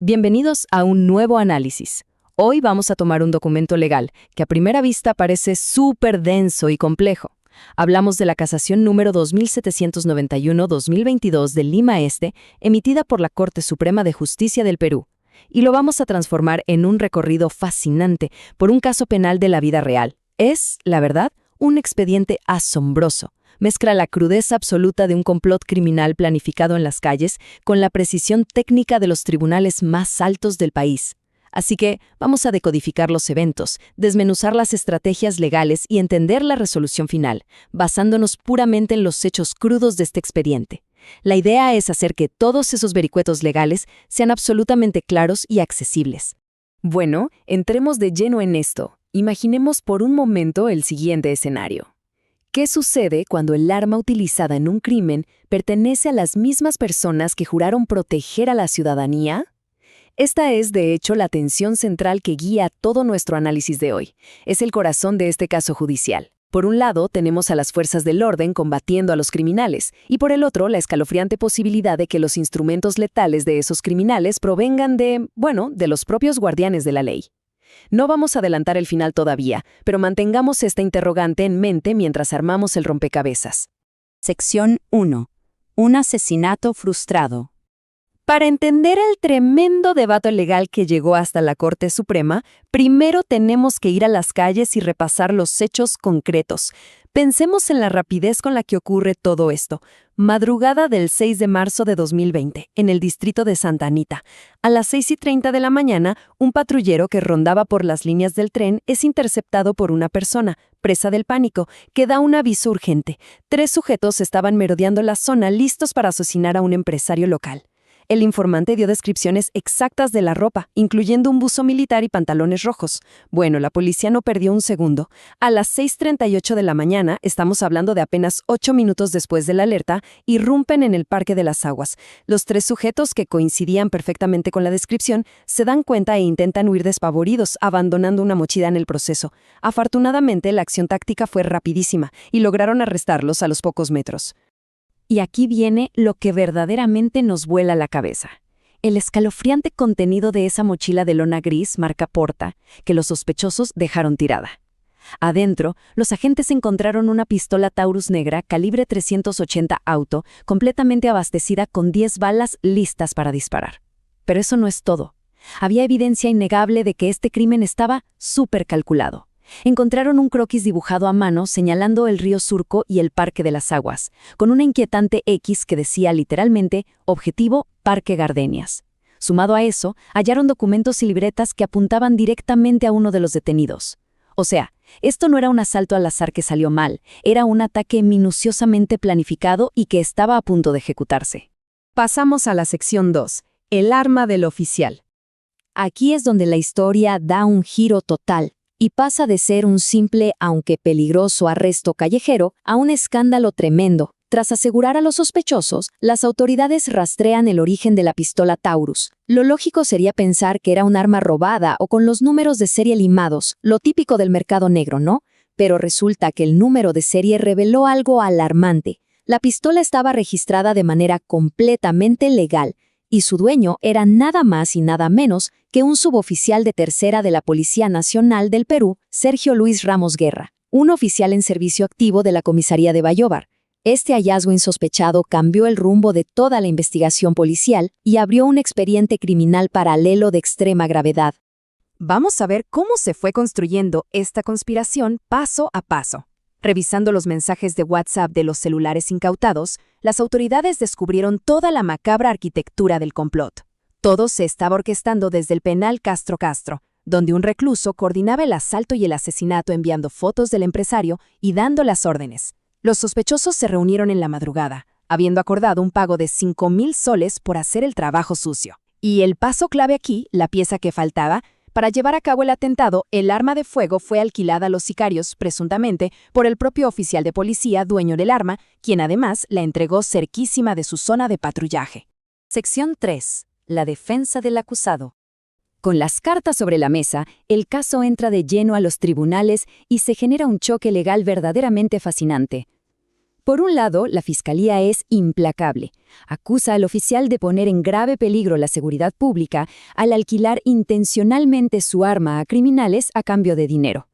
Bienvenidos a un nuevo análisis. Hoy vamos a tomar un documento legal que a primera vista parece súper denso y complejo. Hablamos de la casación número 2791-2022 de Lima Este, emitida por la Corte Suprema de Justicia del Perú. Y lo vamos a transformar en un recorrido fascinante por un caso penal de la vida real. Es, la verdad, un expediente asombroso. Mezcla la crudeza absoluta de un complot criminal planificado en las calles con la precisión técnica de los tribunales más altos del país. Así que vamos a decodificar los eventos, desmenuzar las estrategias legales y entender la resolución final, basándonos puramente en los hechos crudos de este expediente. La idea es hacer que todos esos vericuetos legales sean absolutamente claros y accesibles. Bueno, entremos de lleno en esto. Imaginemos por un momento el siguiente escenario. ¿Qué sucede cuando el arma utilizada en un crimen pertenece a las mismas personas que juraron proteger a la ciudadanía? Esta es, de hecho, la tensión central que guía todo nuestro análisis de hoy. Es el corazón de este caso judicial. Por un lado, tenemos a las fuerzas del orden combatiendo a los criminales, y por el otro, la escalofriante posibilidad de que los instrumentos letales de esos criminales provengan de los propios guardianes de la ley. No vamos a adelantar el final todavía, pero mantengamos esta interrogante en mente mientras armamos el rompecabezas. Sección 1. Un asesinato frustrado. Para entender el tremendo debate legal que llegó hasta la Corte Suprema, primero tenemos que ir a las calles y repasar los hechos concretos. Pensemos en la rapidez con la que ocurre todo esto. Madrugada del 6 de marzo de 2020, en el distrito de Santa Anita. A las 6:30 de la mañana, un patrullero que rondaba por las líneas del tren es interceptado por una persona, presa del pánico, que da un aviso urgente. 3 sujetos estaban merodeando la zona listos para asesinar a un empresario local. El informante dio descripciones exactas de la ropa, incluyendo un buzo militar y pantalones rojos. Bueno, la policía no perdió un segundo. A las 6:38 de la mañana, estamos hablando de apenas 8 minutos después de la alerta, irrumpen en el Parque de las Aguas. Los 3 sujetos, que coincidían perfectamente con la descripción, se dan cuenta e intentan huir despavoridos, abandonando una mochila en el proceso. Afortunadamente, la acción táctica fue rapidísima y lograron arrestarlos a los pocos metros. Y aquí viene lo que verdaderamente nos vuela la cabeza. El escalofriante contenido de esa mochila de lona gris marca Porta, que los sospechosos dejaron tirada. Adentro, los agentes encontraron una pistola Taurus negra calibre 380 auto, completamente abastecida con 10 balas listas para disparar. Pero eso no es todo. Había evidencia innegable de que este crimen estaba súper calculado. Encontraron un croquis dibujado a mano señalando el río Surco y el Parque de las Aguas, con una inquietante X que decía literalmente Objetivo Parque Gardenias. Sumado a eso, hallaron documentos y libretas que apuntaban directamente a uno de los detenidos. O sea, esto no era un asalto al azar que salió mal, era un ataque minuciosamente planificado y que estaba a punto de ejecutarse. Pasamos a la sección 2, el arma del oficial. Aquí es donde la historia da un giro total y pasa de ser un simple, aunque peligroso arresto callejero, a un escándalo tremendo. Tras asegurar a los sospechosos, las autoridades rastrean el origen de la pistola Taurus. Lo lógico sería pensar que era un arma robada o con los números de serie limados, lo típico del mercado negro, ¿no? Pero resulta que el número de serie reveló algo alarmante. La pistola estaba registrada de manera completamente legal, y su dueño era nada más y nada menos que un suboficial de tercera de la Policía Nacional del Perú, Sergio Luis Ramos Guerra, un oficial en servicio activo de la comisaría de Bayóvar. Este hallazgo insospechado cambió el rumbo de toda la investigación policial y abrió un expediente criminal paralelo de extrema gravedad. Vamos a ver cómo se fue construyendo esta conspiración paso a paso. Revisando los mensajes de WhatsApp de los celulares incautados, las autoridades descubrieron toda la macabra arquitectura del complot. Todo se estaba orquestando desde el penal Castro Castro, donde un recluso coordinaba el asalto y el asesinato enviando fotos del empresario y dando las órdenes. Los sospechosos se reunieron en la madrugada, habiendo acordado un pago de 5,000 soles por hacer el trabajo sucio. Y el paso clave aquí, la pieza que faltaba, para llevar a cabo el atentado, el arma de fuego fue alquilada a los sicarios, presuntamente, por el propio oficial de policía dueño del arma, quien además la entregó cerquísima de su zona de patrullaje. Sección 3. La defensa del acusado. Con las cartas sobre la mesa, el caso entra de lleno a los tribunales y se genera un choque legal verdaderamente fascinante. Por un lado, la Fiscalía es implacable. Acusa al oficial de poner en grave peligro la seguridad pública al alquilar intencionalmente su arma a criminales a cambio de dinero.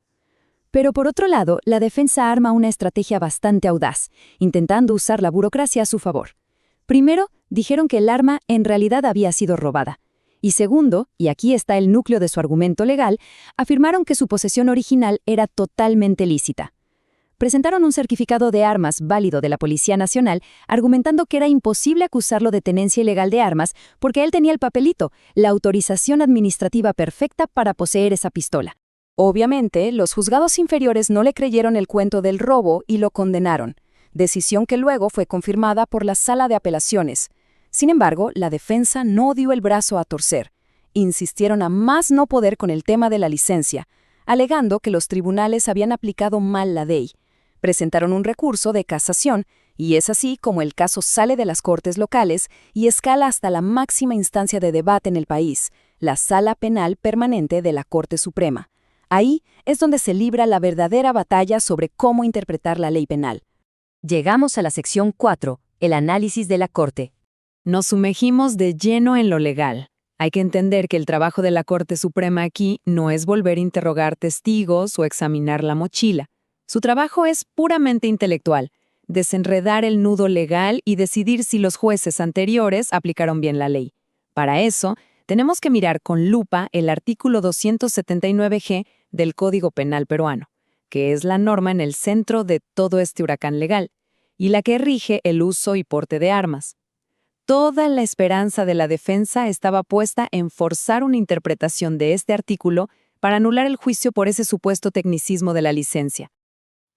Pero por otro lado, la defensa arma una estrategia bastante audaz, intentando usar la burocracia a su favor. Primero, dijeron que el arma en realidad había sido robada. Y segundo, y aquí está el núcleo de su argumento legal, afirmaron que su posesión original era totalmente lícita. Presentaron un certificado de armas válido de la Policía Nacional, argumentando que era imposible acusarlo de tenencia ilegal de armas porque él tenía el papelito, la autorización administrativa perfecta para poseer esa pistola. Obviamente, los juzgados inferiores no le creyeron el cuento del robo y lo condenaron, decisión que luego fue confirmada por la Sala de Apelaciones. Sin embargo, la defensa no dio el brazo a torcer. Insistieron a más no poder con el tema de la licencia, alegando que los tribunales habían aplicado mal la ley. Presentaron un recurso de casación, y es así como el caso sale de las cortes locales y escala hasta la máxima instancia de debate en el país, la Sala Penal Permanente de la Corte Suprema. Ahí es donde se libra la verdadera batalla sobre cómo interpretar la ley penal. Llegamos a la sección 4, el análisis de la Corte. Nos sumergimos de lleno en lo legal. Hay que entender que el trabajo de la Corte Suprema aquí no es volver a interrogar testigos o examinar la mochila. Su trabajo es puramente intelectual, desenredar el nudo legal y decidir si los jueces anteriores aplicaron bien la ley. Para eso, tenemos que mirar con lupa el artículo 279G del Código Penal peruano, que es la norma en el centro de todo este huracán legal, y la que rige el uso y porte de armas. Toda la esperanza de la defensa estaba puesta en forzar una interpretación de este artículo para anular el juicio por ese supuesto tecnicismo de la licencia.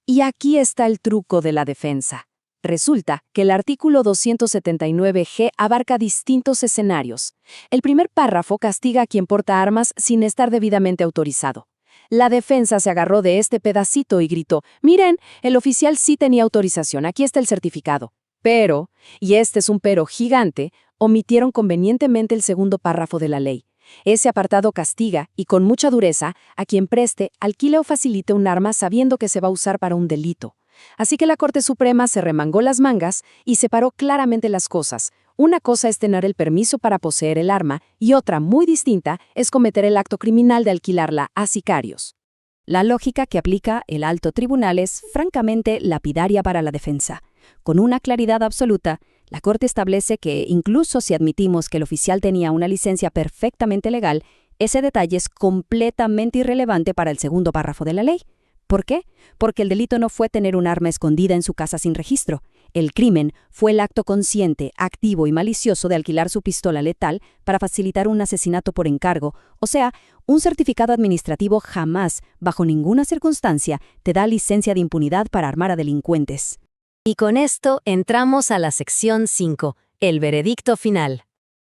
Y aquí está el truco de la defensa. Resulta que el artículo 279G abarca distintos escenarios. El primer párrafo castiga a quien porta armas sin estar debidamente autorizado. La defensa se agarró de este pedacito y gritó: «Miren, el oficial sí tenía autorización, aquí está el certificado». Pero, y este es un pero gigante, omitieron convenientemente el segundo párrafo de la ley. Ese apartado castiga, y con mucha dureza, a quien preste, alquile o facilite un arma sabiendo que se va a usar para un delito. Así que la Corte Suprema se remangó las mangas y separó claramente las cosas. Una cosa es tener el permiso para poseer el arma y otra, muy distinta, es cometer el acto criminal de alquilarla a sicarios. La lógica que aplica el alto tribunal es, francamente, lapidaria para la defensa. Con una claridad absoluta, la Corte establece que, incluso si admitimos que el oficial tenía una licencia perfectamente legal, ese detalle es completamente irrelevante para el segundo párrafo de la ley. ¿Por qué? Porque el delito no fue tener un arma escondida en su casa sin registro. El crimen fue el acto consciente, activo y malicioso de alquilar su pistola letal para facilitar un asesinato por encargo. O sea, un certificado administrativo jamás, bajo ninguna circunstancia, te da licencia de impunidad para armar a delincuentes. Y con esto entramos a la sección 5, el veredicto final.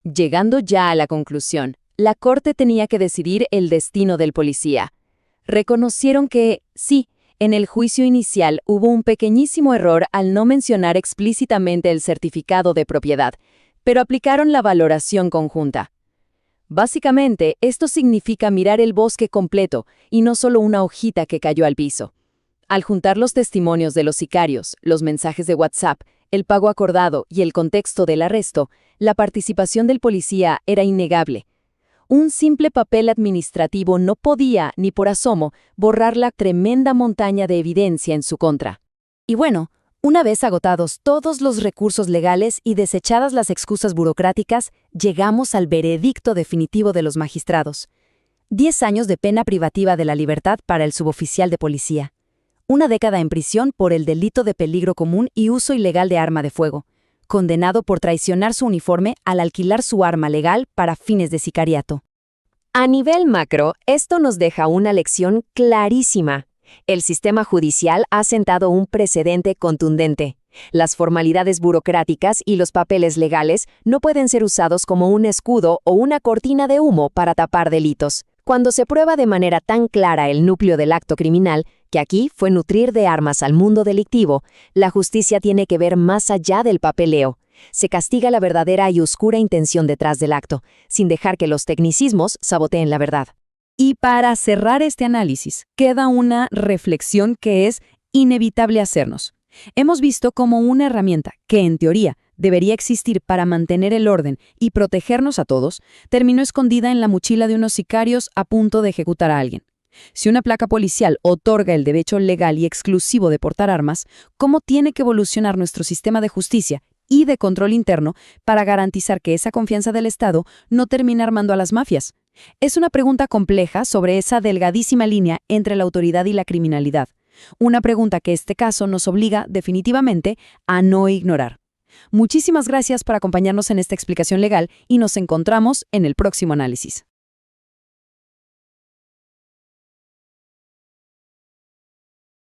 Llegando ya a la conclusión, la Corte tenía que decidir el destino del policía. Reconocieron que, sí, en el juicio inicial hubo un pequeñísimo error al no mencionar explícitamente el certificado de propiedad, pero aplicaron la valoración conjunta. Básicamente, esto significa mirar el bosque completo y no solo una hojita que cayó al piso. Al juntar los testimonios de los sicarios, los mensajes de WhatsApp, el pago acordado y el contexto del arresto, la participación del policía era innegable. Un simple papel administrativo no podía, ni por asomo, borrar la tremenda montaña de evidencia en su contra. Y bueno, una vez agotados todos los recursos legales y desechadas las excusas burocráticas, llegamos al veredicto definitivo de los magistrados. 10 años de pena privativa de la libertad para el suboficial de policía. 1 década en prisión por el delito de peligro común y uso ilegal de arma de fuego, condenado por traicionar su uniforme al alquilar su arma legal para fines de sicariato. A nivel macro, esto nos deja una lección clarísima. El sistema judicial ha sentado un precedente contundente. Las formalidades burocráticas y los papeles legales no pueden ser usados como un escudo o una cortina de humo para tapar delitos. Cuando se prueba de manera tan clara el núcleo del acto criminal, que aquí fue nutrir de armas al mundo delictivo, la justicia tiene que ver más allá del papeleo. Se castiga la verdadera y oscura intención detrás del acto, sin dejar que los tecnicismos saboteen la verdad. Y para cerrar este análisis, queda una reflexión que es inevitable hacernos. Hemos visto cómo una herramienta que, en teoría, debería existir para mantener el orden y protegernos a todos, terminó escondida en la mochila de unos sicarios a punto de ejecutar a alguien. Si una placa policial otorga el derecho legal y exclusivo de portar armas, ¿cómo tiene que evolucionar nuestro sistema de justicia y de control interno para garantizar que esa confianza del Estado no termine armando a las mafias? Es una pregunta compleja sobre esa delgadísima línea entre la autoridad y la criminalidad. Una pregunta que este caso nos obliga definitivamente a no ignorar. Muchísimas gracias por acompañarnos en esta explicación legal y nos encontramos en el próximo análisis.